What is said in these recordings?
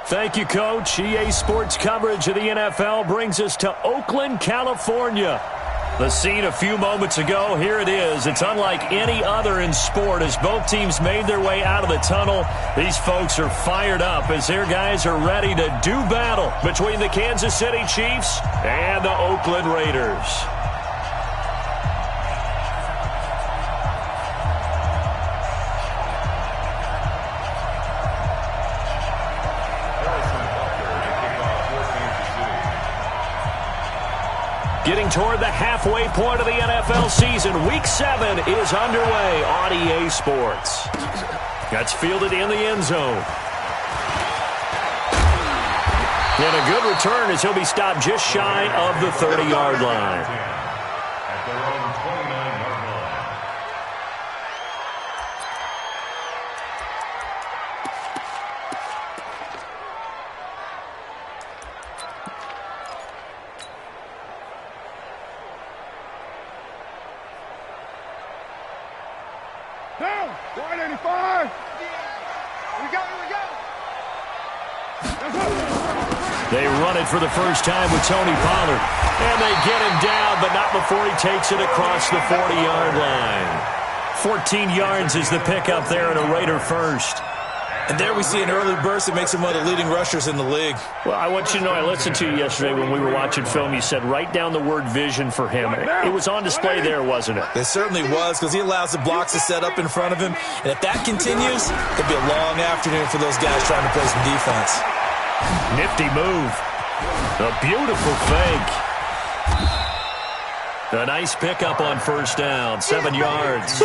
Thank you, Coach. EA Sports coverage of the NFL brings us to Oakland, California. The scene a few moments ago, here it is. It's unlike any other in sport as both teams made their way out of the tunnel. These folks are fired up as their guys are ready to do battle between the Kansas City Chiefs and the Oakland Raiders. Getting toward the halfway point of the NFL season, Week 7 is underway on EA Sports. That's fielded in the end zone. And a good return as he'll be stopped just shy of the 30-yard line. At their own 29-yard line. Down, 185. We go. They run it for the first time with Tony Pollard. And they get him down, but not before he takes it across the 40-yard line. 14 yards is the pickup there and a Raider first. And there we see an early burst that makes him one of the leading rushers in the league. Well, I want you to know, I listened to you yesterday when we were watching film. You said write down the word vision for him. It was on display there, wasn't it? It certainly was, because he allows the blocks to set up in front of him. And if that continues, it'll be a long afternoon for those guys trying to play some defense. Nifty move. A beautiful fake. A nice pickup on first down, 7 yards.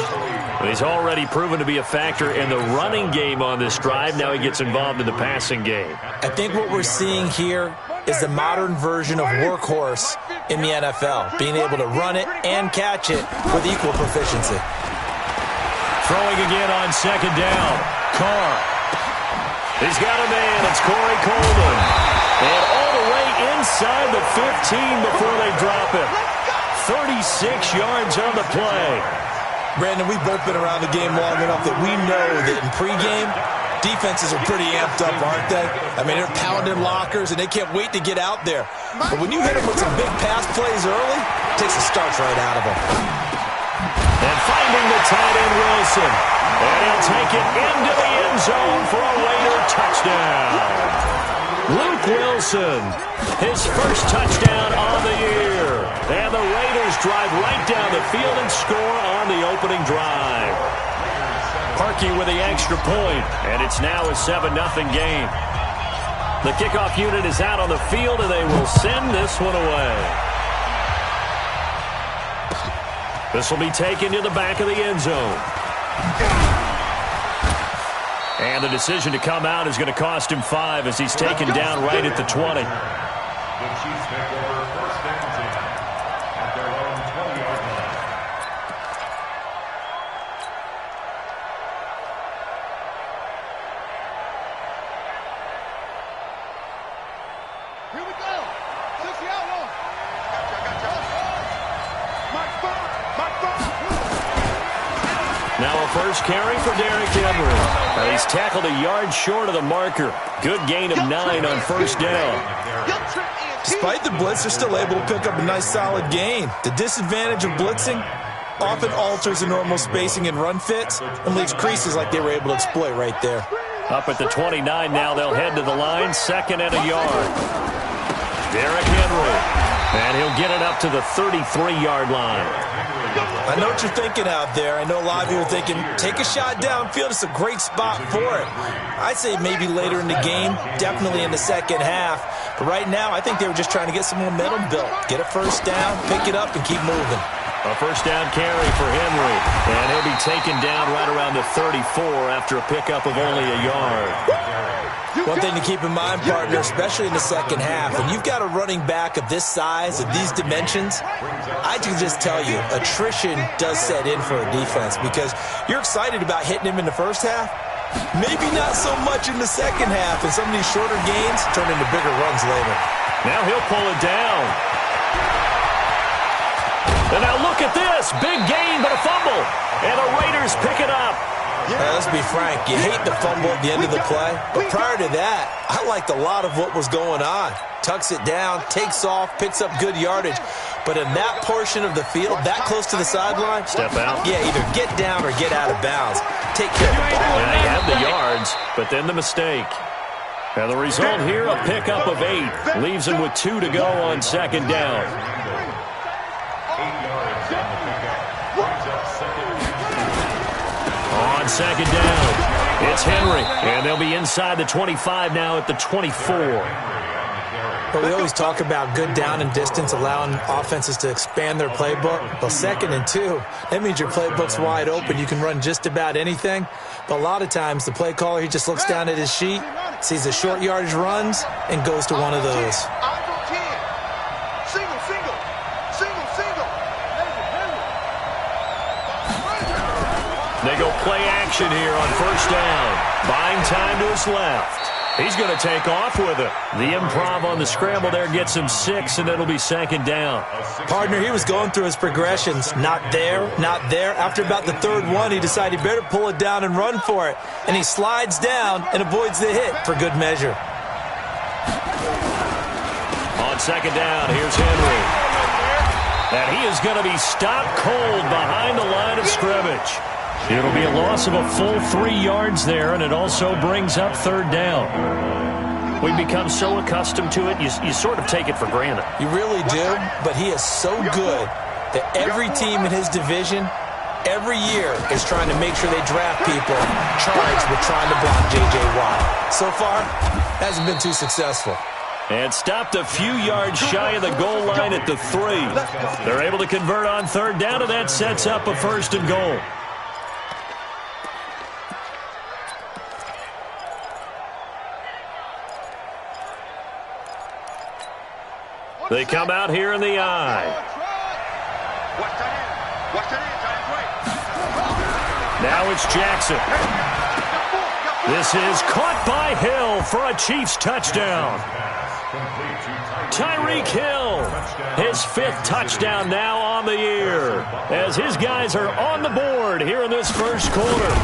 He's already proven to be a factor in the running game on this drive. Now he gets involved in the passing game. I think what we're seeing here is the modern version of workhorse in the NFL, being able to run it and catch it with equal proficiency. Throwing again on second down. Carr. He's got a man. It's Corey Coleman. And all the way inside the 15 before they drop him. 36 yards on the play. Brandon, we've both been around the game long enough that we know that in pregame, defenses are pretty amped up, aren't they? I mean, they're pounding lockers, and they can't wait to get out there. But when you hit them with some big pass plays early, it takes the starch right out of them. And finding the tight end, Wilson. And he'll take it into the end zone for a Raider touchdown. Luke Wilson, his first touchdown on the year. And the Raiders drive right down the field and score on the opening drive. Parkey with the extra point, and it's now a 7-0 game. The kickoff unit is out on the field, and they will send this one away. This will be taken to the back of the end zone. And the decision to come out is going to cost him 5 as he's taken down right at the 20. The Chiefs take over first and 10 at their own 20-yard line. Here we go. 60-yard line. Now a first carry for Derrick Henry. He's tackled a yard short of the marker. Good gain of 9 on first down. Despite the blitz, they're still able to pick up a nice solid gain. The disadvantage of blitzing often alters the normal spacing and run fits and leaves creases like they were able to exploit right there. Up at the 29 now, they'll head to the line, 2nd and a yard. Derrick Henry, and he'll get it up to the 33-yard line. I know what you're thinking out there. I know a lot of you are thinking, take a shot downfield. It's a great spot for it. I'd say maybe later in the game, definitely in the second half. But right now, I think they were just trying to get some momentum built. Get a first down, pick it up, and keep moving. A first down carry for Henry. And he'll be taken down right around the 34 after a pickup of only a yard. One thing to keep in mind, partner, especially in the second half, when you've got a running back of this size, of these dimensions, I can just tell you, attrition does set in for a defense because you're excited about hitting him in the first half. Maybe not so much in the second half, and some of these shorter gains turn into bigger runs later. Now he'll pull it down. And now look at this. Big gain, but a fumble. And the Raiders pick it up. Let's be frank, you hate the fumble at the end of the play, but prior to that, I liked a lot of what was going on. Tucks it down, takes off, picks up good yardage. But in that portion of the field, that close to the sideline, step out. Yeah, either get down or get out of bounds. Take care of the ball. Yeah, he had the yards, but then the mistake. And the result here, a pickup of 8. Leaves him with 2 to go on second down. 8 yards on the pickup. Brings up second. On second down, it's Henry. And they'll be inside the 25 now at the 24. But we always talk about good down and distance, allowing offenses to expand their playbook. Well, 2nd and 2, that means your playbook's wide open. You can run just about anything. But a lot of times, the play caller, he just looks down at his sheet, sees the short yardage runs, and goes to one of those. They go play action here on first down. Buying time to his left. He's going to take off with it. The improv on the scramble there gets him 6, and it'll be second down. Partner, he was going through his progressions. Not there, not there. After about the 3rd one, he decided he better pull it down and run for it. And he slides down and avoids the hit for good measure. On second down, here's Henry. And he is going to be stopped cold behind the line of scrimmage. It'll be a loss of a full 3 yards there, and it also brings up 3rd down. We've become so accustomed to it, you sort of take it for granted. You really do, but he is so good that every team in his division, every year, is trying to make sure they draft people charged with trying to block J.J. Watt. So far, hasn't been too successful. And stopped a few yards shy of the goal line at the 3. They're able to convert on 3rd down, and that sets up a 1st and goal. They come out here in the I. Now it's Jackson. This is caught by Hill for a Chiefs touchdown. Tyreek Hill, his 5th touchdown now on the year, as his guys are on the board here in this first quarter.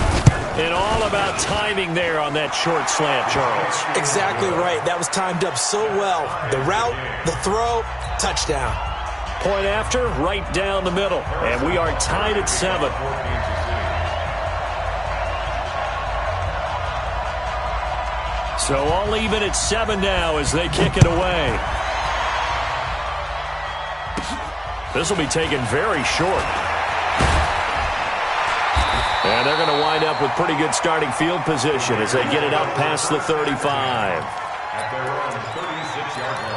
And all about timing there on that short slant, Charles. Exactly right. That was timed up so well. The route, the throw, touchdown. Point after, right down the middle. And we are tied at 7. So all even at 7 now as they kick it away. This will be taken very short. And they're going to wind up with pretty good starting field position as they get it up past the 35. At their own 36-yard line.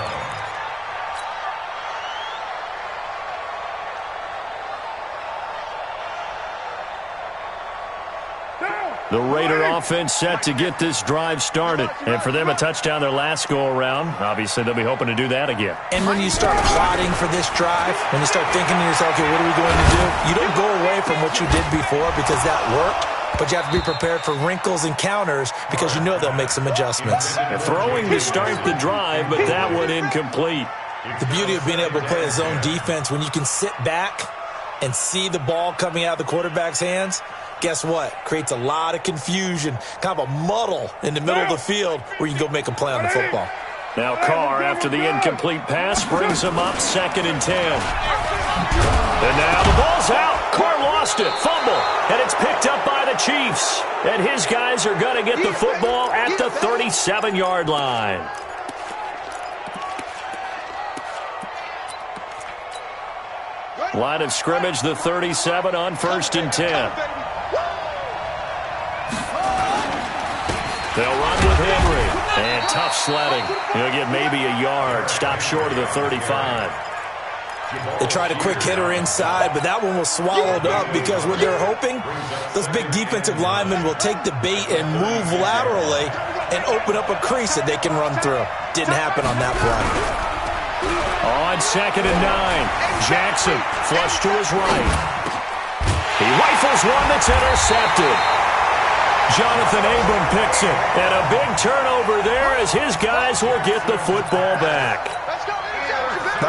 The Raider offense set to get this drive started. And for them, a touchdown their last go-around. Obviously, they'll be hoping to do that again. And when you start plotting for this drive, when you start thinking to yourself, okay, what are we going to do? You don't go away from what you did before because that worked. But you have to be prepared for wrinkles and counters because you know they'll make some adjustments. And throwing to start the drive, but that one incomplete. The beauty of being able to play a zone defense when you can sit back and see the ball coming out of the quarterback's hands, guess what? Creates a lot of confusion, kind of a muddle in the middle of the field where you can go make a play on the football. Now Carr, after the incomplete pass, brings him up 2nd and 10. And now the ball's out. Carr lost it. Fumble. And it's picked up by the Chiefs. And his guys are going to get the football at the 37-yard line. Line of scrimmage, the 37 on 1st and 10. They'll run with Henry. And tough sledding. He'll get maybe a yard. Stop short of the 35. They tried a quick hitter inside, but that one was swallowed up because what they're hoping, those big defensive linemen will take the bait and move laterally and open up a crease that they can run through. Didn't happen on that play. On 2nd and 9, Jackson flush to his right. He rifles one that's intercepted. Jonathan Abram picks it. And a big turnover there as his guys will get the football back.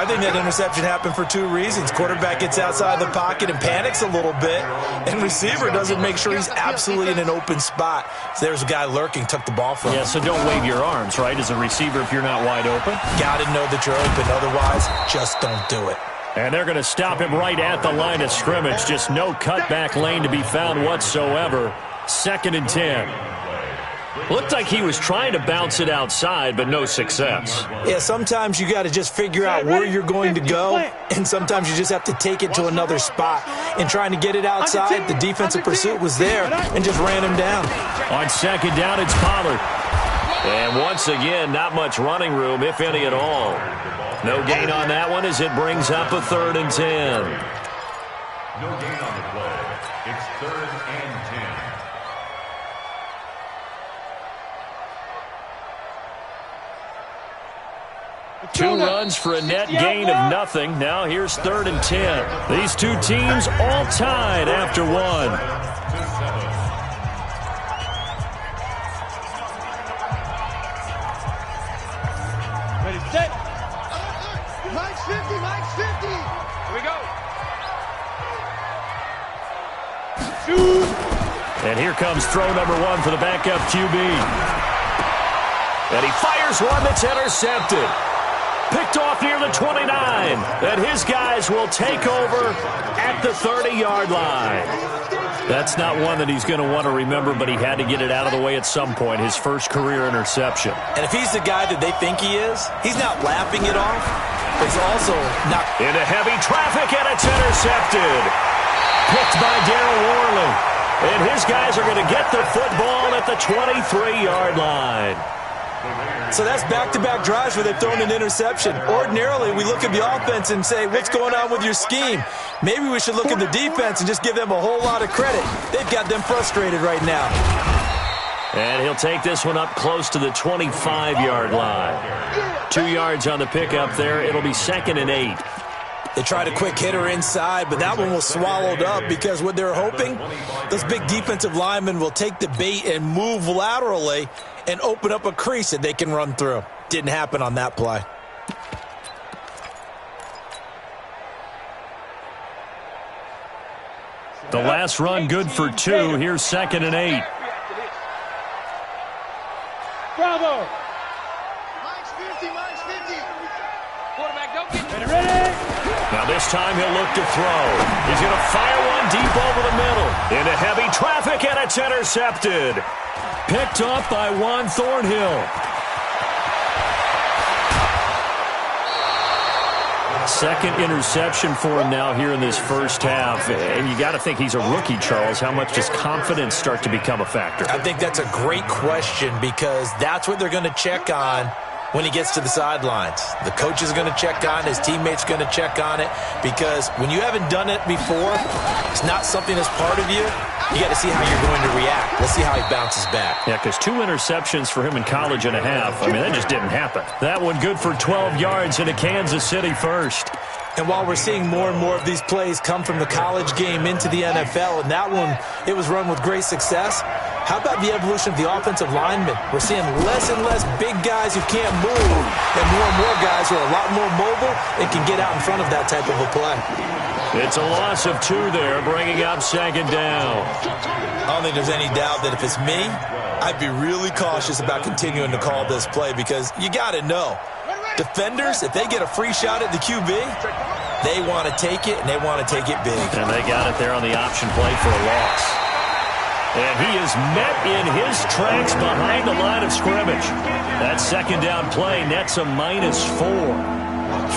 I think that interception happened for two reasons. Quarterback gets outside the pocket and panics a little bit, and receiver doesn't make sure he's absolutely in an open spot. So there's a guy lurking, took the ball from him. Yeah, so don't wave your arms, right, as a receiver if you're not wide open. Got to know that you're open. Otherwise, just don't do it. And they're going to stop him right at the line of scrimmage. Just no cutback lane to be found whatsoever. 2nd and 10. Looked like he was trying to bounce it outside, but no success. Yeah, sometimes you got to just figure out where you're going to go, and sometimes you just have to take it to another spot. And trying to get it outside, the defensive pursuit was there and just ran him down. On 2nd down, it's Pollard. And once again, not much running room, if any at all. No gain on that one as it brings up a 3rd and 10. No gain on the play. It's 3rd and 10. Two runs for a net gain of nothing. Now here's 3rd and 10. These two teams all tied after one. Ready, set. Mike's 50, Mike's 50. Here we go. Shoot. And here comes throw number 1 for the backup QB. And he fires one that's intercepted. Picked off near the 29. And his guys will take over at the 30-yard line. That's not one that he's going to want to remember, but he had to get it out of the way at some point, his first career interception. And if he's the guy that they think he is, he's not lapping it off. It's also not... Into heavy traffic, and it's intercepted. Picked by Darryl Worley. And his guys are going to get the football at the 23-yard line. So that's back-to-back drives where they've thrown an interception. Ordinarily, we look at the offense and say, what's going on with your scheme? Maybe we should look at the defense and just give them a whole lot of credit. They've got them frustrated right now. And he'll take this one up close to the 25-yard line. 2 yards on the pickup there. It'll be 2nd and 8. They tried a quick hitter inside, but that one was swallowed up because what they're hoping, those big defensive linemen will take the bait and move laterally and open up a crease that they can run through. Didn't happen on that play. The last run good for 2. Here's 2nd and 8. Bravo. Mike's 50, Mike's 50. Quarterback, don't get ready. Now this time he'll look to throw. He's going to fire one deep over the middle. Into heavy traffic, and it's intercepted. Picked off by Juan Thornhill. Second interception for him now here in this first half. And you got to think he's a rookie, Charles. How much does confidence start to become a factor? I think that's a great question because that's what they're going to check on when he gets to the sidelines. The coach is going to check on it. His teammates going to check on it because when you haven't done it before, it's not something that's part of you. You got to see how you're going to react. Let's see how he bounces back. Yeah, because 2 interceptions for him in college and a half. I mean, that just didn't happen. That one good for 12 yards into Kansas City first. And while we're seeing more and more of these plays come from the college game into the NFL, and that one, it was run with great success, how about the evolution of the offensive linemen? We're seeing less and less big guys who can't move and more guys who are a lot more mobile and can get out in front of that type of a play. It's a loss of 2 there, bringing up 2nd down. I don't think there's any doubt that if it's me, I'd be really cautious about continuing to call this play because you got to know. Defenders, if they get a free shot at the QB, they want to take it, and they want to take it big. And they got it there on the option play for a loss. And he is met in his tracks behind the line of scrimmage. That 2nd down play nets a -4.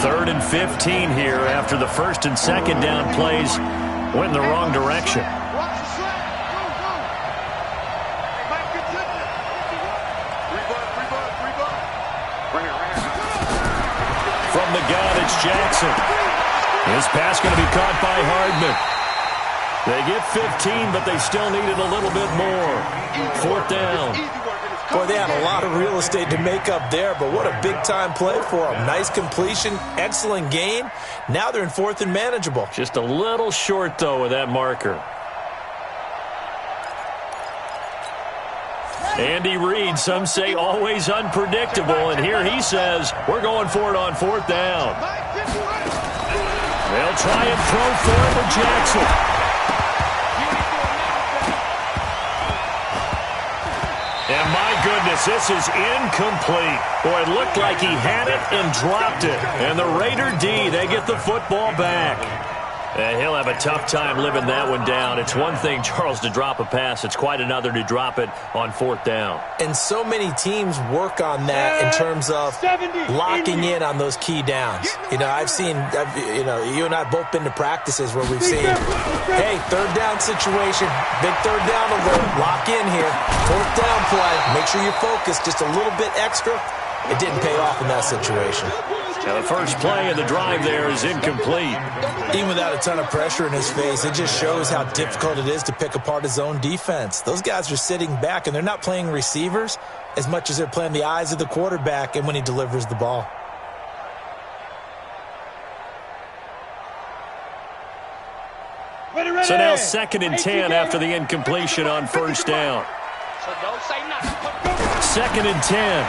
3rd and 15 here after the 1st and 2nd down plays went in the wrong direction. Watch the slap. Go, go. Mike, good tip. Rebutt. Bring it. From the gun, it's Jackson. His pass going to be caught by Hardman. They get 15, but they still needed a little bit more. 4th down. Boy, they had a lot of real estate to make up there, but what a big-time play for them. Nice completion, excellent gain. Now they're in 4th and manageable. Just a little short, though, with that marker. Andy Reid, some say always unpredictable, and here he says we're going for it on 4th down. They'll try and throw for it with Jackson. And my goodness, this is incomplete. Boy, it looked like he had it and dropped it. And the Raider D, they get the football back. And he'll have a tough time living that one down. It's one thing, Charles, to drop a pass. It's quite another to drop it on 4th down. And so many teams work on that in terms of locking in on those key downs. You know, you and I have both been to practices where we've seen, hey, 3rd down situation, big 3rd down alert, lock in here, 4th down play, make sure you're focused just a little bit extra. It didn't pay off in that situation. Now the first play of the drive there is incomplete. Even without a ton of pressure in his face, it just shows how difficult it is to pick apart his own defense. Those guys are sitting back, and they're not playing receivers as much as they're playing the eyes of the quarterback and when he delivers the ball. So now 2nd and 10 after the incompletion on 1st down. 2nd and 10.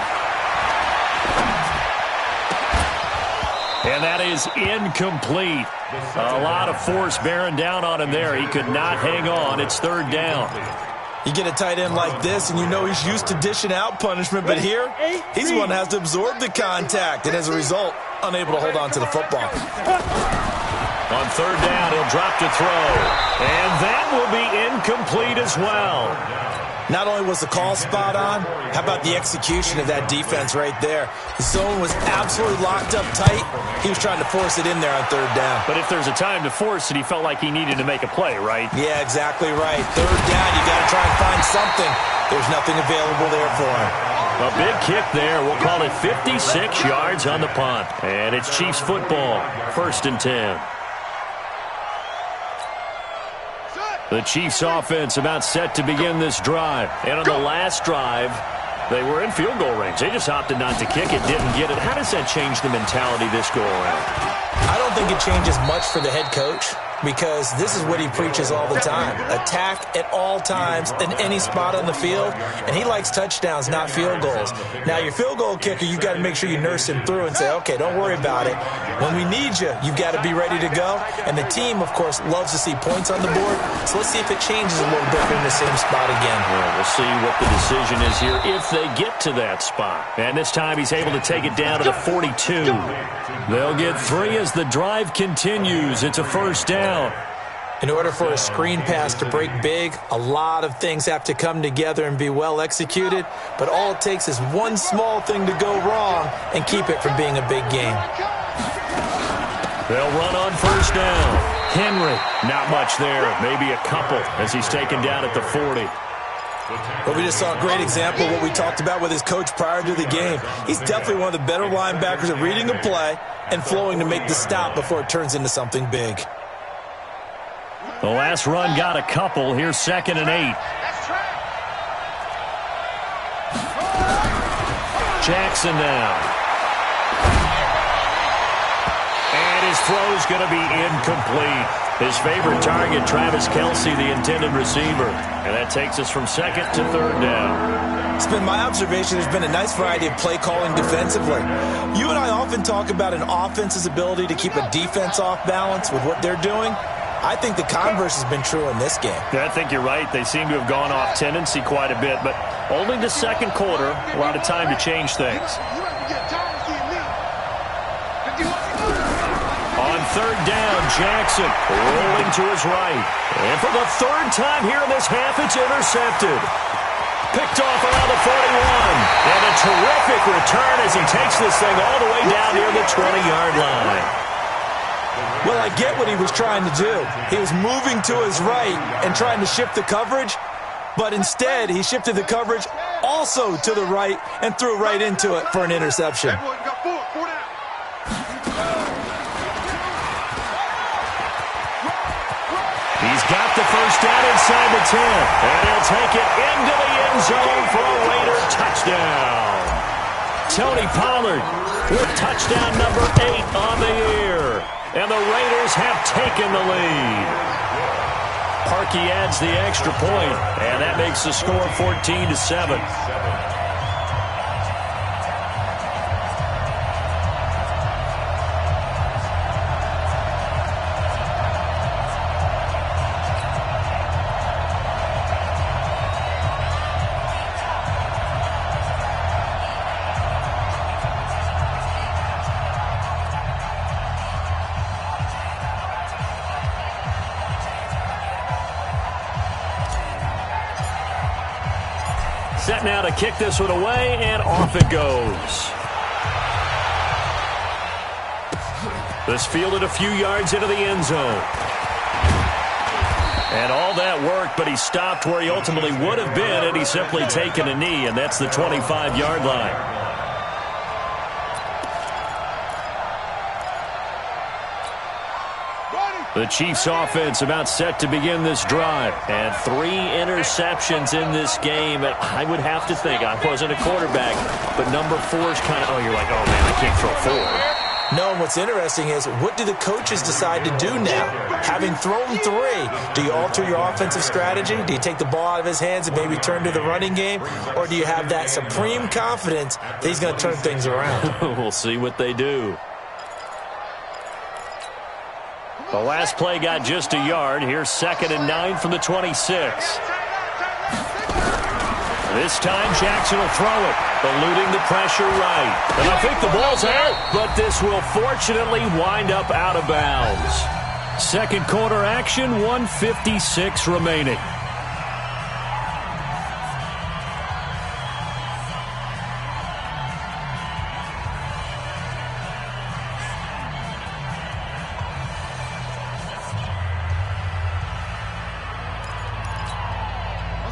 And that is incomplete. A lot of force bearing down on him there. He could not hang on. It's 3rd down. You get a tight end like this, and you know he's used to dishing out punishment, but here, he's the one that has to absorb the contact, and as a result, unable to hold on to the football. On 3rd down, he'll drop to throw. And that will be incomplete as well. Not only was the call spot on, how about the execution of that defense right there? The zone was absolutely locked up tight. He was trying to force it in there on 3rd down. But if there's a time to force it, he felt like he needed to make a play, right? Yeah, exactly right. 3rd down, you got to try and find something. There's nothing available there for him. A big kick there. We'll call it 56 yards on the punt. And it's Chiefs football, 1st and 10. The Chiefs offense about set to begin this drive. And on the last drive, they were in field goal range. They just opted not to kick it, didn't get it. How does that change the mentality this go around? I don't think it changes much for the head coach, because this is what he preaches all the time. Attack at all times in any spot on the field, and he likes touchdowns, not field goals. Now, your field goal kicker, you've got to make sure you nurse him through and say, okay, don't worry about it. When we need you, you've got to be ready to go. And the team, of course, loves to see points on the board, so let's see if it changes a little bit in the same spot again. Well, we'll see what the decision is here if they get to that spot. And this time he's able to take it down to the 42. They'll get 3 as the drive continues. It's a 1st down. In order for a screen pass to break big, a lot of things have to come together and be well executed, but all it takes is one small thing to go wrong and keep it from being a big game. They'll run on 1st down. Henry, not much there, maybe a couple as he's taken down at the 40. But we just saw a great example of what we talked about with his coach prior to the game. He's definitely one of the better linebackers at reading a play and flowing to make the stop before it turns into something big. The last run got a couple. Here's 2nd and 8. Jackson now. And his throw's going to be incomplete. His favorite target, Travis Kelce, the intended receiver. And that takes us from 2nd to 3rd down. It's been my observation there's been a nice variety of play calling defensively. You and I often talk about an offense's ability to keep a defense off balance with what they're doing. I think the converse has been true in this game. Yeah, I think you're right. They seem to have gone off tendency quite a bit, but only the 2nd quarter, a lot of time to change things. On 3rd down, Jackson rolling to his right. And for the 3rd time here in this half, it's intercepted. Picked off around the 41. And a terrific return as he takes this thing all the way down near the 20-yard line. Well, I get what he was trying to do. He was moving to his right and trying to shift the coverage, but instead he shifted the coverage also to the right and threw right into it for an interception. He's got the 1st down inside the 10, and he'll take it into the end zone for a Raider touchdown. Tony Pollard with touchdown number 8 on the year. And the Raiders have taken the lead. Parkey adds the extra point, and that makes the score 14-7. Set now to kick this one away, and off it goes. This fielded a few yards into the end zone. And all that worked, but he stopped where he ultimately would have been had he simply taken a knee, and that's the 25-yard line. The Chiefs offense about set to begin this drive. And 3 interceptions in this game. I would have to think, I wasn't a quarterback, but number 4 is kind of, you're like, oh, man, I can't throw 4. No, and what's interesting is, what do the coaches decide to do now? Having thrown 3, do you alter your offensive strategy? Do you take the ball out of his hands and maybe turn to the running game? Or do you have that supreme confidence that he's going to turn things around? We'll see what they do. The last play got just a yard. Here's 2nd and 9 from the 26. This time Jackson will throw it, eluding the pressure right. And I think the ball's out, but this will fortunately wind up out of bounds. Second quarter action, 1:56 remaining.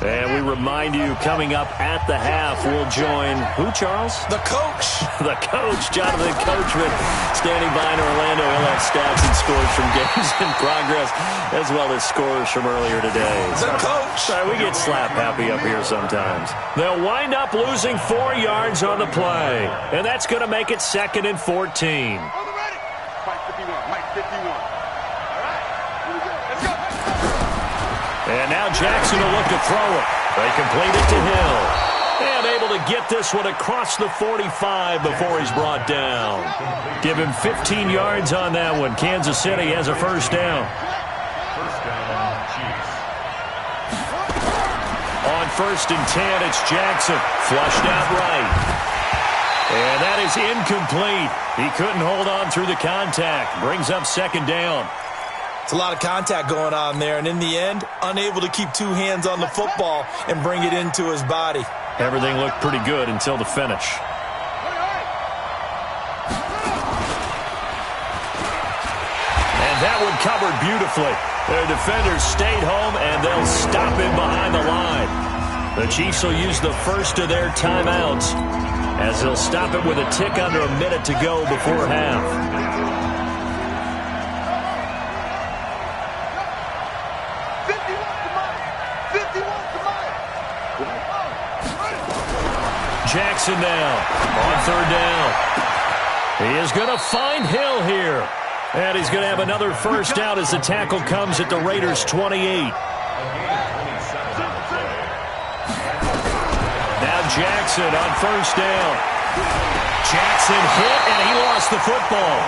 And we remind you, coming up at the half, we'll join who, Charles? The coach. The coach, Jonathan Coachman, standing by in Orlando. He'll have stats and scores from games in progress, as well as scores from earlier today. The coach. Sorry, we get slap happy up here sometimes. They'll wind up losing 4 yards on the play, and that's going to make it 2nd and 14. Mike 51, Mike 51. And now Jackson will look to throw it. They complete it to Hill. And able to get this one across the 45 before he's brought down. Give him 15 yards on that one. Kansas City has a first down. On 1st and 10, it's Jackson. Flushed out right. And that is incomplete. He couldn't hold on through the contact. Brings up 2nd down. It's a lot of contact going on there, and in the end, unable to keep 2 hands on the football and bring it into his body. Everything looked pretty good until the finish. And that one covered beautifully. Their defenders stayed home, and they'll stop him behind the line. The Chiefs will use the first of their timeouts, as they'll stop it with a tick under a minute to go before half. Jackson now on 3rd down. He is going to find Hill here. And he's going to have another first down as the tackle comes at the Raiders' 28. Now Jackson on 1st down. Jackson hit, and he lost the football.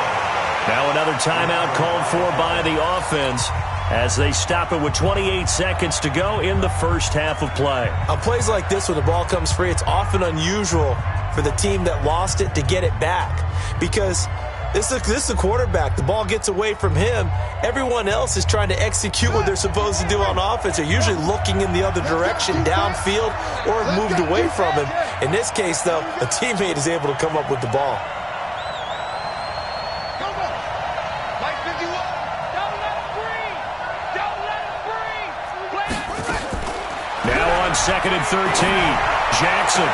Now another timeout called for by the offense, as they stop it with 28 seconds to go in the first half of play. On plays like this, when the ball comes free, it's often unusual for the team that lost it to get it back, because this is the quarterback. The ball gets away from him. Everyone else is trying to execute what they're supposed to do on offense. They're usually looking in the other direction, downfield, or have moved away from him. In this case, though, a teammate is able to come up with the ball. Now on 2nd and 13, Jackson.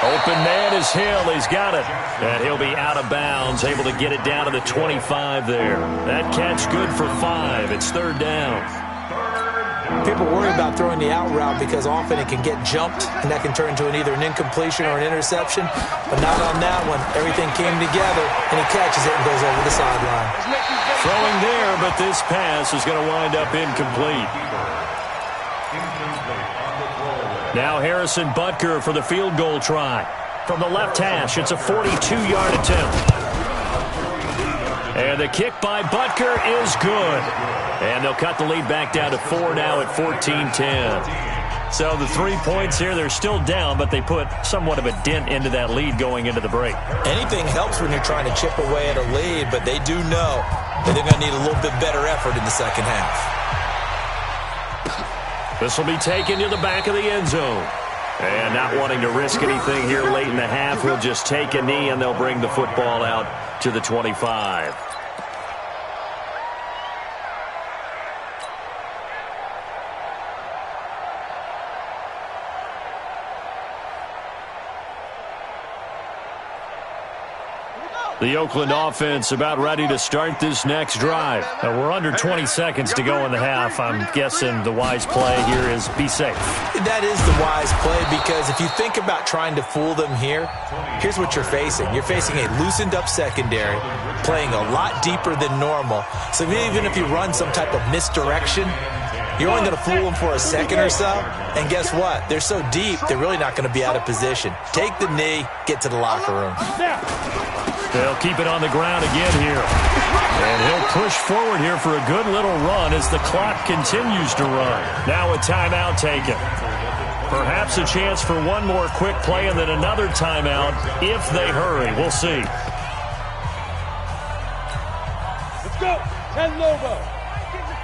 Open man is Hill. He's got it. And he'll be out of bounds, able to get it down to the 25 there. That catch good for 5. It's 3rd down. 3rd People worry about throwing the out route because often it can get jumped, and that can turn into either an incompletion or an interception. But not on that one. Everything came together, and he catches it and goes over the sideline. Throwing there, but this pass is going to wind up incomplete. Now Harrison Butker for the field goal try. From the left hash, it's a 42-yard attempt. And the kick by Butker is good. And they'll cut the lead back down to 4 now at 14-10. So the 3 points here, they're still down, but they put somewhat of a dent into that lead going into the break. Anything helps when you're trying to chip away at a lead, but they do know that they're going to need a little bit better effort in the second half. This will be taken to the back of the end zone. And not wanting to risk anything here late in the half, he'll just take a knee, and they'll bring the football out to the 25. The Oakland offense about ready to start this next drive. We're under 20 seconds to go in the half. I'm guessing the wise play here is be safe. That is the wise play, because if you think about trying to fool them here, here's what you're facing. You're facing a loosened up secondary, playing a lot deeper than normal. So even if you run some type of misdirection, you're only going to fool them for a second or so. And guess what? They're so deep, they're really not going to be out of position. Take the knee, get to the locker room. They'll keep it on the ground again here. And he'll push forward here for a good little run as the clock continues to run. Now a timeout taken. Perhaps a chance for one more quick play and then another timeout if they hurry. We'll see. Let's go. 10 Lobo.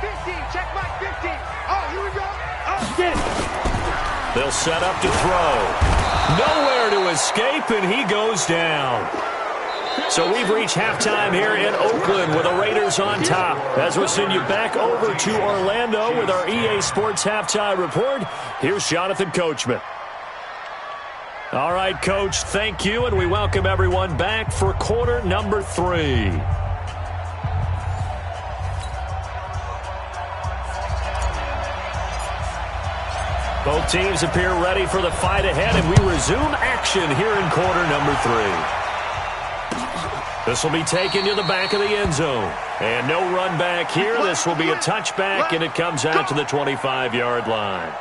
15. Check my 15. Oh, here we go. Oh, get it. They'll set up to throw. Nowhere to escape, and he goes down. So we've reached halftime here in Oakland with the Raiders on top. As we'll send you back over to Orlando with our EA Sports Halftime Report, here's Jonathan Coachman. All right, Coach, thank you, and we welcome everyone back for quarter number 3. Both teams appear ready for the fight ahead, and we resume action here in quarter number 3. This will be taken to the back of the end zone. And no run back here. This will be a touchback, and it comes out to the 25-yard line.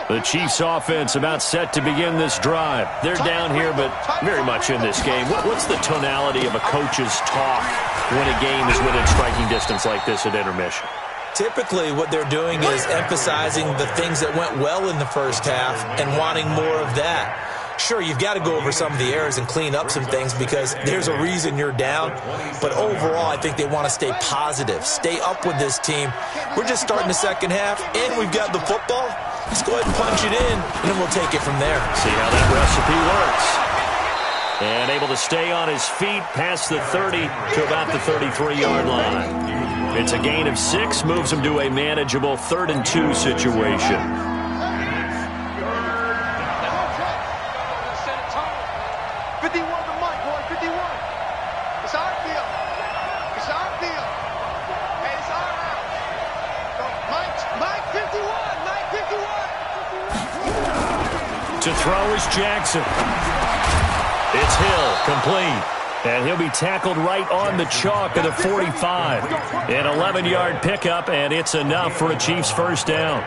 The Chiefs offense about set to begin this drive. They're down here, but very much in this game. What's the tonality of a coach's talk when a game is within striking distance like this at intermission? Typically, what they're doing is emphasizing the things that went well in the first half and wanting more of that. Sure, you've got to go over some of the errors and clean up some things because there's a reason you're down. But overall, I think they want to stay positive, stay up with this team. We're just starting the second half, and we've got the football. Let's go ahead and punch it in, and then we'll take it from there. See how that recipe works. And able to stay on his feet past the 30 to about the 33-yard line. It's a gain of 6, moves him to a manageable 3rd and 2 situation. 51 to Mike, boy, 51. It's our deal. It's our deal. Hey, it's our house. Mike 51. Mike 51. To throw is Jackson. It's Hill, complete. And he'll be tackled right on the chalk of the 45. An 11-yard pickup, and it's enough for a Chiefs first down.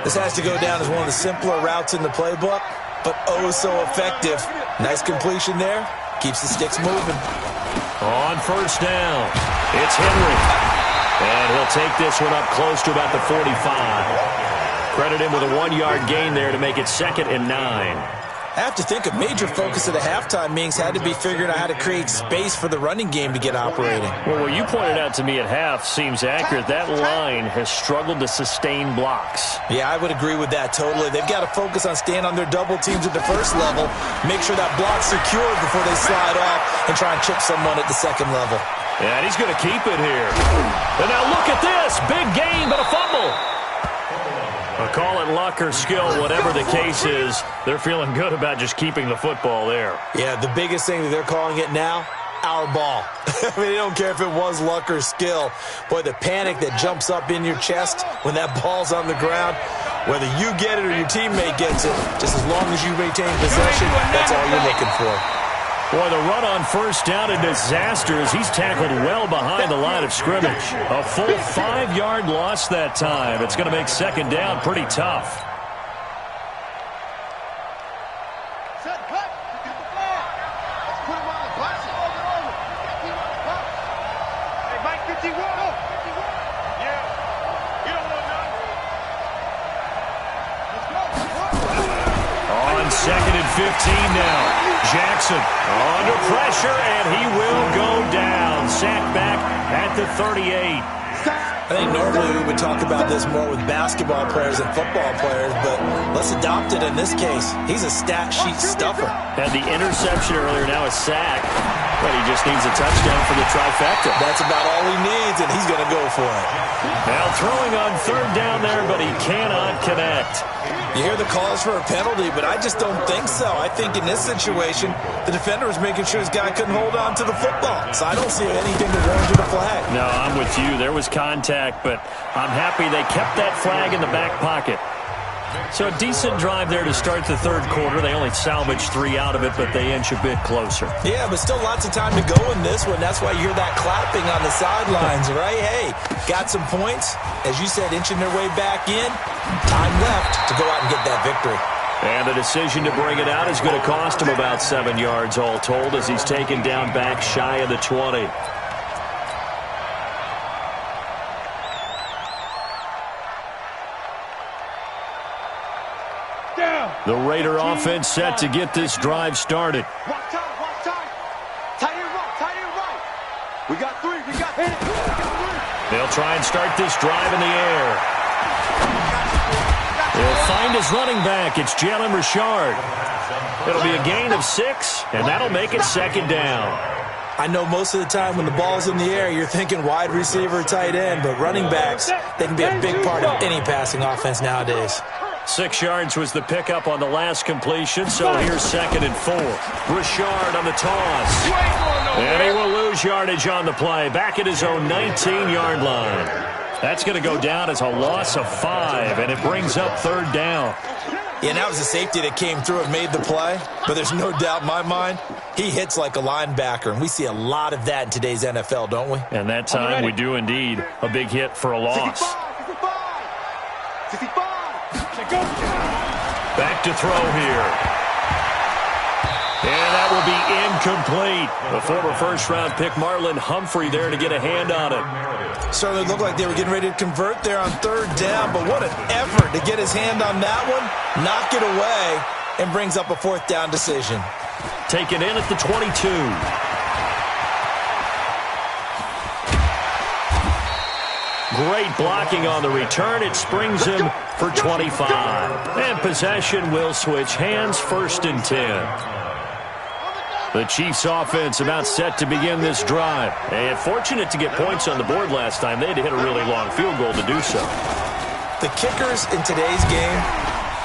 This has to go down as one of the simpler routes in the playbook, but oh so effective. Nice completion there. Keeps the sticks moving. On first down, it's Henry. And he'll take this one up close to about the 45. Credit him with a 1-yard gain there to make it 2nd and 9. I have to think a major focus of the halftime meetings had to be figuring out how to create space for the running game to get operating. Well, what you pointed out to me at half seems accurate. That line has struggled to sustain blocks. Yeah, I would agree with that totally. They've got to focus on staying on their double teams at the first level, make sure that block's secured before they slide off and try and chip someone at the second level. Yeah, and he's going to keep it here. And now look at this. Big gain, but a fumble. A Call it luck or skill, whatever the case is, they're feeling good about just keeping the football there. Yeah, the biggest thing that they're calling it now, our ball. I mean, they don't care if it was luck or skill. Boy, the panic that jumps up in your chest when that ball's on the ground, whether you get it or your teammate gets it, just as long as you maintain possession, that's all you're looking for. Boy, the run on first down, a disaster as he's tackled well behind the line of scrimmage. A full 5-yard loss that time. It's going to make second down pretty tough. Set, cut. Let's put him on the bus. Hey, Mike 51. Yeah. You don't want none. Let's go. On second and 15 now. Jackson under pressure, and he will go down. Sacked back at the 38. I think normally we would talk about this more with basketball players and football players, but let's adopt it in this case. He's a stat sheet stuffer. Had the interception earlier, now a sack. But he just needs a touchdown for the trifecta. That's about all he needs, and he's going to go for it. Now throwing on third down there, but he cannot connect. You hear the calls for a penalty, but I just don't think so. I think in this situation, the defender was making sure his guy couldn't hold on to the football. So I don't see anything to warrant a flag. No, I'm with you. There was contact, but I'm happy they kept that flag in the back pocket. So a decent drive there to start the third quarter. They only salvaged 3 out of it, but they inch a bit closer. Yeah, but still lots of time to go in this one. That's why you hear that clapping on the sidelines, right? Hey, got some points. As you said, inching their way back in. Time left to go out and get that victory. And the decision to bring it out is going to cost him about 7 yards all told as he's taken down back shy of the 20. The Raider offense set to get this drive started. Watch time. Tight end right. We got 3. We got hit. They'll try and start this drive in the air. They'll find his running back. It's Jalen Richard. It'll be a gain of 6, and that'll make it second down. I know most of the time when the ball's in the air, you're thinking wide receiver, tight end, but running backs, they can be a big part of any passing offense nowadays. 6 yards was the pickup on the last completion, so here's second and 4. Richard on the toss. And he will lose yardage on the play, back at his own 19-yard line. That's going to go down as a loss of 5, and it brings up third down. Yeah, and that was a safety that came through and made the play, but there's no doubt in my mind, he hits like a linebacker, and we see a lot of that in today's NFL, don't we? And that time we do indeed. A big hit for a loss. 65. Back to throw here. And that will be incomplete. The former first-round pick Marlon Humphrey there to get a hand on it. Certainly looked like they were getting ready to convert there on third down, but what an effort to get his hand on that one, knock it away, and brings up a fourth down decision. Taken in at the 22. Great blocking on the return. It springs him for 25. And possession will switch hands, 1st and 10. The Chiefs offense about set to begin this drive. And fortunate to get points on the board last time. They had to hit a really long field goal to do so. The kickers in today's game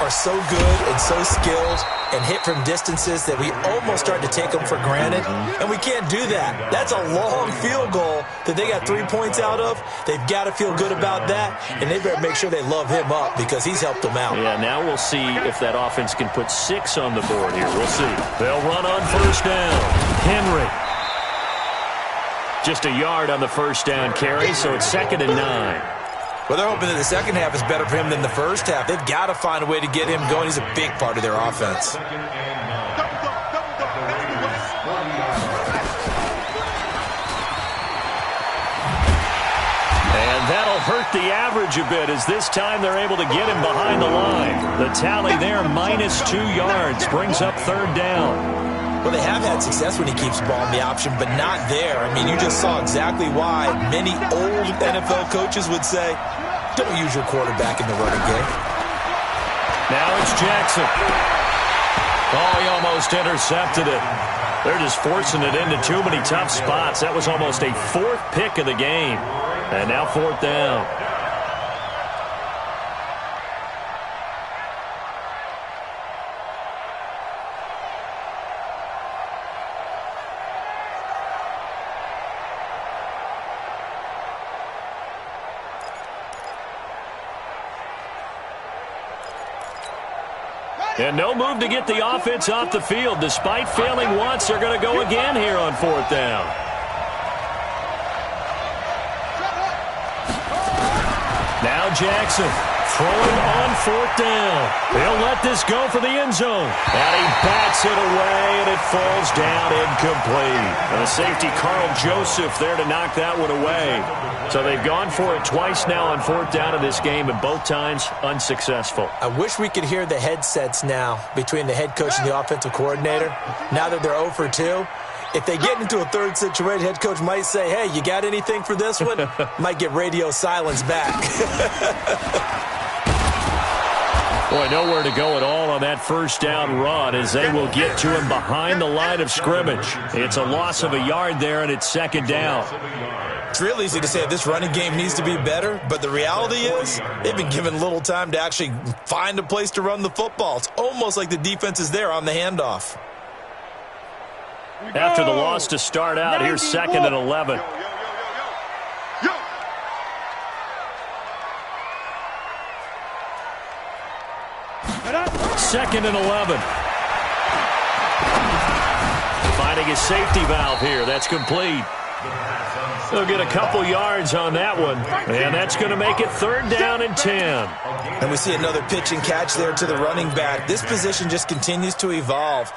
are so good and so skilled and hit from distances that we almost start to take them for granted, and we can't do that. That's a long field goal that they got 3 points out of. They've got to feel good about that, and they better make sure they love him up because he's helped them out. Yeah, now we'll see if that offense can put 6 on the board here. We'll see. They'll run on first down. Henry. Just a yard on the first down carry, so it's 2nd and 9. Well, they're hoping that the second half is better for him than the first half. They've got to find a way to get him going. He's a big part of their offense. And that'll hurt the average a bit as this time they're able to get him behind the line. The tally there, -2 yards, brings up third down. Well, they have had success when he keeps the ball in the option, but not there. I mean, you just saw exactly why many old NFL coaches would say, don't use your quarterback in the running game. Now it's Jackson. Oh, he almost intercepted it. They're just forcing it into too many tough spots. That was almost a 4th pick of the game. And now 4th down. And no move to get the offense off the field. Despite failing once, they're going to go again here on 4th down. Now Jackson throwing on 4th down. He'll let this go for the end zone. And he bats it away, and it falls down incomplete. And the safety, Carl Joseph, there to knock that one away. So they've gone for it twice now on 4th down in this game, and both times unsuccessful. I wish we could hear the headsets now between the head coach and the offensive coordinator. Now that they're 0 for 2. If they get into a third situation, head coach might say, hey, you got anything for this one? Might get radio silence back. Boy, nowhere to go at all on that 1st down run as they will get to him behind the line of scrimmage. It's a loss of a yard there, and it's 2nd down. It's real easy to say this running game needs to be better, but the reality is they've been given little time to actually find a place to run the football. It's almost like the defense is there on the handoff. After the loss to start out, here's 2nd and 11. 2nd and 11. Finding a safety valve here. That's complete. They'll get a couple yards on that one, and that's going to make it 3rd down and 10. And we see another pitch and catch there to the running back. This position just continues to evolve.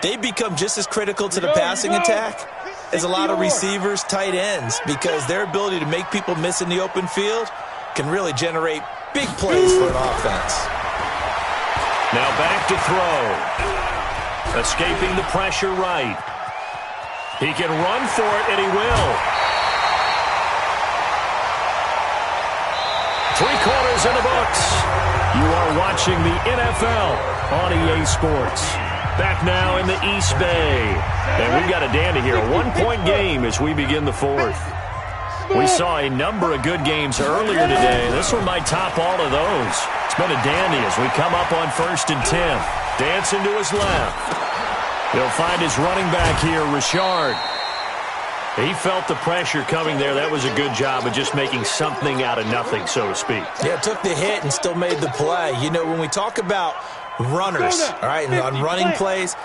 They become just as critical to the passing attack as a lot of receivers, tight ends, because their ability to make people miss in the open field can really generate big plays for an offense. Now back to throw. Escaping the pressure right. He can run for it, and he will. 3/4 in the books. You are watching the NFL on EA Sports. Back now in the East Bay. And we've got a dandy here. A 1-point game as we begin the 4th. We saw a number of good games earlier today. This one might top all of those. It's been a dandy as we come up on 1st and 10. Dancing to his left. He'll find his running back here, Richard. He felt the pressure coming there. That was a good job of just making something out of nothing, so to speak. Yeah, took the hit and still made the play. You know, when we talk about runners, all right, and on running plays,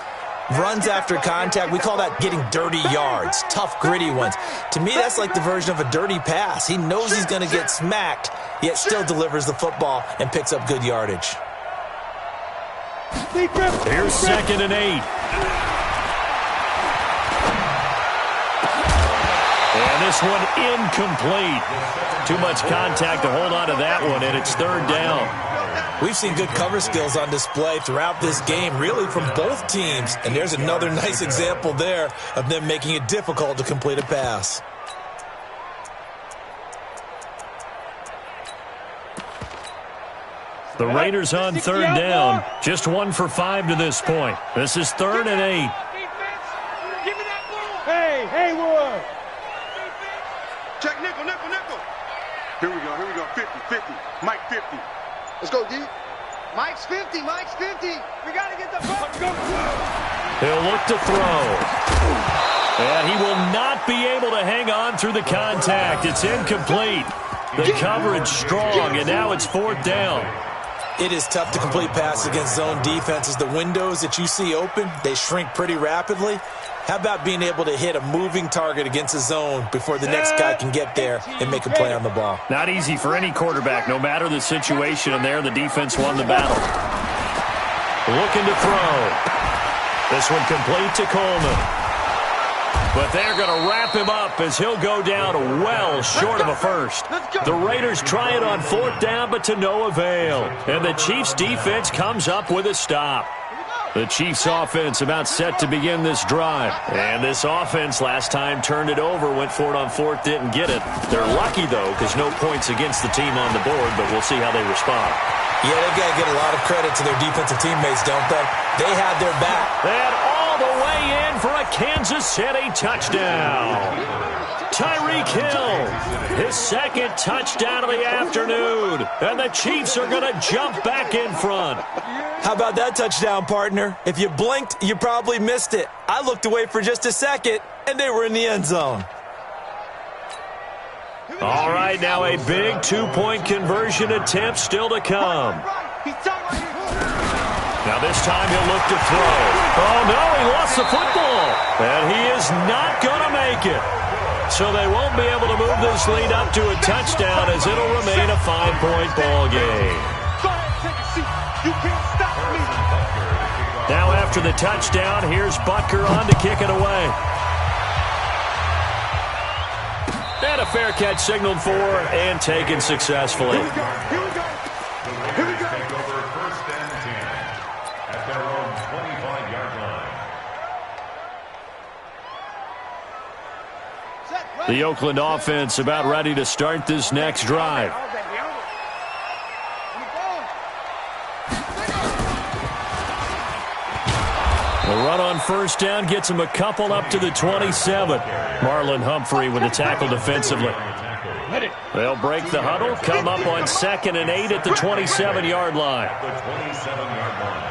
runs after contact, we call that getting dirty yards, tough, gritty ones. To me, that's like the version of a dirty pass. He knows he's going to get smacked, yet still delivers the football and picks up good yardage. Here's 2nd and 8. And this one incomplete. Too much contact to hold on to that one, and it's 3rd down. We've seen good cover skills on display throughout this game, really from both teams. And there's another nice example there of them making it difficult to complete a pass. The Raiders on 3rd down. Just 1 for 5 to this point. This is 3rd and 8. Hey, Haywood. Check nickel. Here we go. 50. Mike 50. Let's go, D. Mike's 50. We got to get the ball. He'll look to throw. And he will not be able to hang on through the contact. It's incomplete. The coverage strong, and now it's 4th down. It is tough to complete passes against zone defenses. The windows that you see open, they shrink pretty rapidly. How about being able to hit a moving target against a zone before the next guy can get there and make a play on the ball? Not easy for any quarterback, no matter the situation, and there the defense won the battle. Looking to throw. This one complete to Coleman. But they're going to wrap him up as he'll go down well short of a first. The Raiders try it on 4th down, but to no avail. And the Chiefs' defense comes up with a stop. The Chiefs' offense about set to begin this drive. And this offense last time turned it over, went for it on 4th, didn't get it. They're lucky, though, because no points against the team on the board, but we'll see how they respond. Yeah, they've got to get a lot of credit to their defensive teammates, don't they? They had their back. And all the way in for a Kansas City touchdown. Tyreek Hill, his 2nd touchdown of the afternoon. And the Chiefs are going to jump back in front. How about that touchdown, partner? If you blinked, you probably missed it. I looked away for just a second, and they were in the end zone. All right, now a big 2-point conversion attempt still to come. Now this time he'll look to throw. Oh, no, he lost the football. And he is not going to make it. So they won't be able to move this lead up to a touchdown as it'll remain a 5-point ball game. Go ahead, take a seat. You can't stop me. Now after the touchdown, here's Butker on to kick it away. And a fair catch signaled for and taken successfully. Here we go. Here we go. Here we go. Take over first and 10 at their own 25-yard line. The Oakland offense about ready to start this next drive. The run on first down gets him a couple up to the 27. Marlon Humphrey with the tackle defensively. They'll break the huddle, come up on 2nd and 8 at the 27-yard line. The 27-yard line.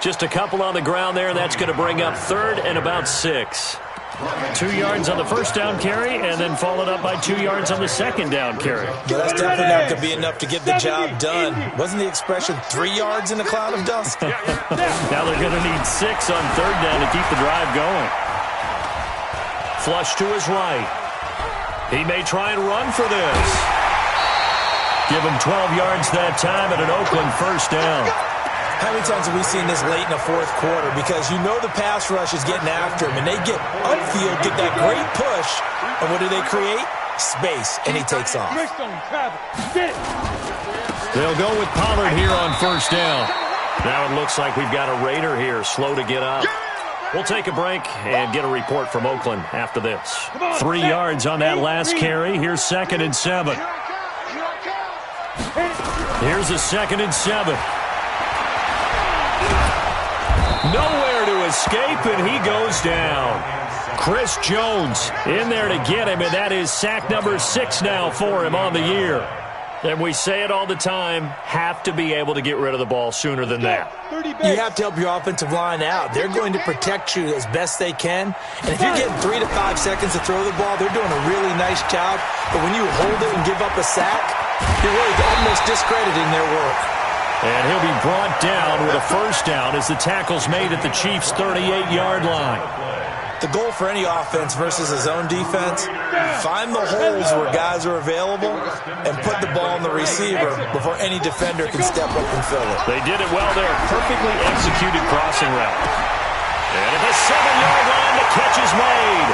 Just a couple on the ground there, and that's going to bring up 3rd and about 6. 2 yards on the first down carry, and then followed up by 2 yards on the second down carry. Yeah, that's definitely not going to be enough to get the job done. Wasn't the expression 3 yards in a cloud of dust? Now they're going to need 6 on 3rd down to keep the drive going. Flush to his right. He may try and run for this. Give him 12 yards that time at an Oakland first down. How many times have we seen this late in the fourth quarter? Because you know the pass rush is getting after him, and they get upfield, get that great push, and what do they create? Space, and he takes off. They'll go with Pollard here on first down. Now it looks like we've got a Raider here, slow to get up. We'll take a break and get a report from Oakland after this. 3 yards on that last carry. Here's 2nd and 7. Here's a 2nd and 7. Nowhere to escape, and he goes down. Chris Jones in there to get him, and that is sack number 6 now for him on the year. And we say it all the time, have to be able to get rid of the ball sooner than that. You have to help your offensive line out. They're going to protect you as best they can. And if you're getting 3 to 5 seconds to throw the ball, they're doing a really nice job. But when you hold it and give up a sack, you're really almost discrediting their work. And he'll be brought down with a first down as the tackle's made at the Chiefs' 38-yard line. The goal for any offense versus his own defense, find the holes where guys are available and put the ball on the receiver before any defender can step up and fill it. They did it well there. Perfectly executed crossing route. And at the 7-yard line, the catch is made.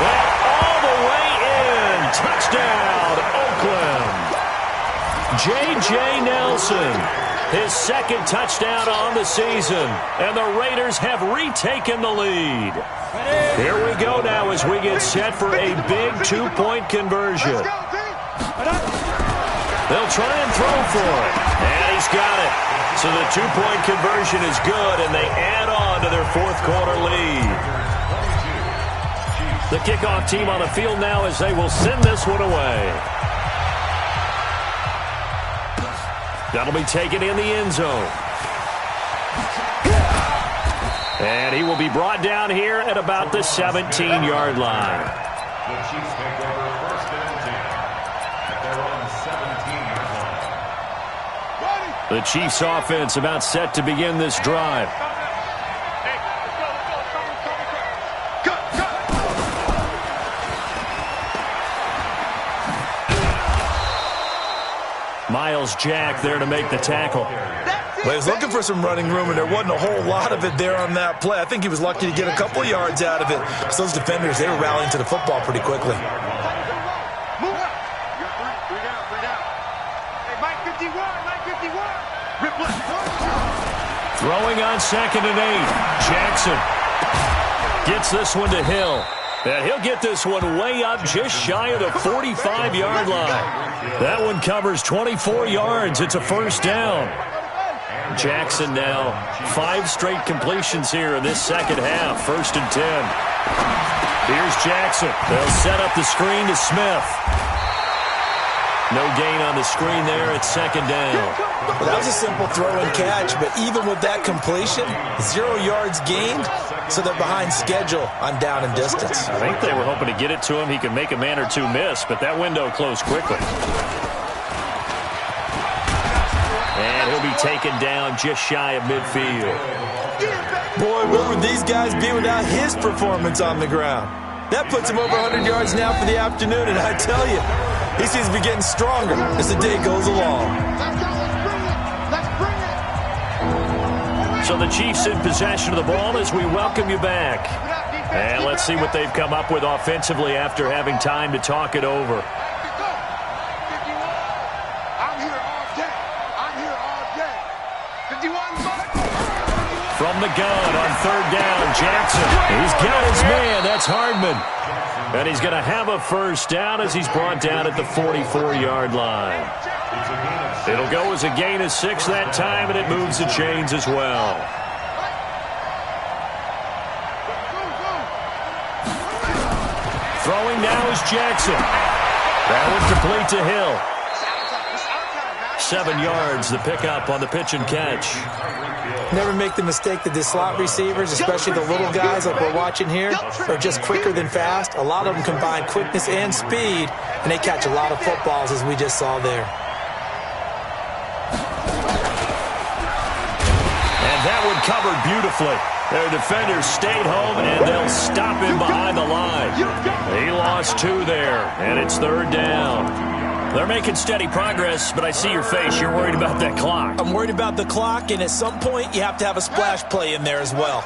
And all the way in. Touchdown, Oakland. J.J. Nelson. His 2nd touchdown on the season, and the Raiders have retaken the lead. Here we go now as we get set for a big 2-point conversion. They'll try and throw for it, and he's got it. So the 2-point conversion is good, and they add on to their fourth quarter lead. The kickoff team on the field now as they will send this one away. That'll be taken in the end zone. And he will be brought down here at about the 17-yard line. The Chiefs take over first and 10 at their own 17-yard line. The Chiefs offense about set to begin this drive. Miles Jack there to make the tackle. Well, he was looking for some running room, and there wasn't a whole lot of it there on that play. I think he was lucky to get a couple of yards out of it. So those defenders, they were rallying to the football pretty quickly. Move up. Three down. Hey, Mike 51. Rip left. Throwing on 2nd and 8. Jackson gets this one to Hill. And he'll get this one way up just shy of the 45-yard line. That one covers 24 yards. It's a first down. Jackson now 5 straight completions here in this second half. 1st and 10. Here's Jackson. They'll set up the screen to Smith. No gain on the screen there. It's second down. Well, that was a simple throw and catch, but even with that completion, 0 yards gained, so they're behind schedule on down and distance. I think they were hoping to get it to him. He could make a man or two miss, but that window closed quickly. And he'll be taken down just shy of midfield. Boy, where would these guys be without his performance on the ground? That puts him over 100 yards now for the afternoon, and I tell you, he seems to be getting stronger as the day goes along. Let's bring it. So the Chiefs in possession of the ball as we welcome you back. And let's see what they've come up with offensively after having time to talk it over. I'm here all day. I'm here all day. 51. From the gun on third down, Jackson. He's got his man. That's Hardman. And he's going to have a first down as he's brought down at the 44-yard line. It'll go as a gain of 6 that time, and it moves the chains as well. Throwing now is Jackson. That one complete to Hill. 7 yards, the pickup on the pitch and catch. Never make the mistake that the slot receivers, especially the little guys like we're watching here, are just quicker than fast. A lot of them combine quickness and speed, and they catch a lot of footballs, as we just saw there. And that one covered beautifully. Their defenders stayed home, and they'll stop him behind the line. He lost 2 there, and it's third down. They're making steady progress, but I see your face. You're worried about that clock. I'm worried about the clock, and at some point, you have to have a splash play in there as well.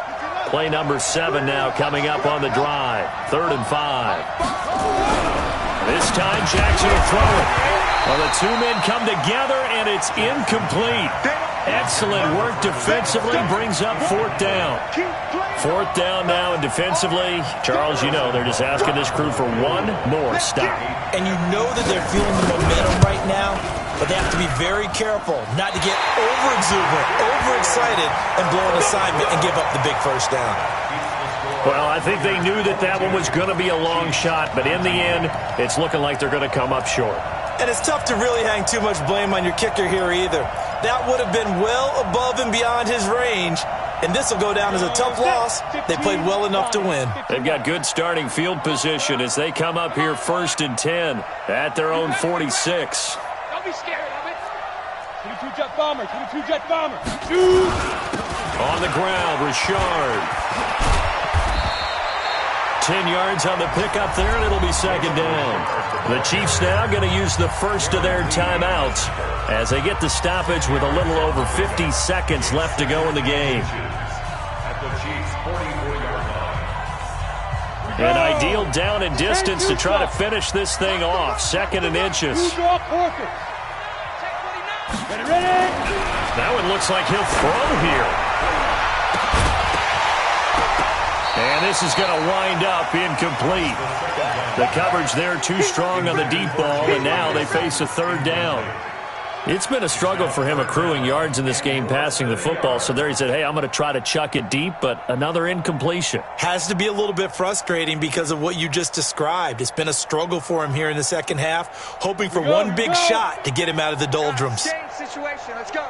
Play number 7 now coming up on the drive. 3rd and 5. This time, Jackson will throw it. Well, the 2 men come together, and it's incomplete. Excellent work defensively, brings up 4th down. 4th down now, and defensively, Charles, you know, they're just asking this crew for one more stop. And you know that they're feeling the momentum right now, but they have to be very careful not to get over-exuberant, overexcited, and blow an assignment and give up the big first down. Well, I think they knew that that one was going to be a long shot, but in the end, it's looking like they're going to come up short. And it's tough to really hang too much blame on your kicker here either. That would have been well above and beyond his range, and this will go down as a tough loss. They played well enough to win. They've got good starting field position as they come up here 1st and 10 at their own 46. Don't be scared of it. 22 jet bomber, 22 jet bomber. On the ground, Richard. 10 yards on the pickup there, and it'll be second down. The Chiefs now going to use the first of their timeouts as they get the stoppage with a little over 50 seconds left to go in the game. An ideal down and distance to try to finish this thing off. 2nd and inches. That one looks like he'll throw here. And this is going to wind up incomplete. The coverage there too strong on the deep ball, and now they face a 3rd down. It's been a struggle for him accruing yards in this game passing the football, so there he said, hey, I'm going to try to chuck it deep, but another incompletion. Has to be a little bit frustrating because of what you just described. It's been a struggle for him here in the second half, hoping for one big shot to get him out of the doldrums. Situation. Let's go.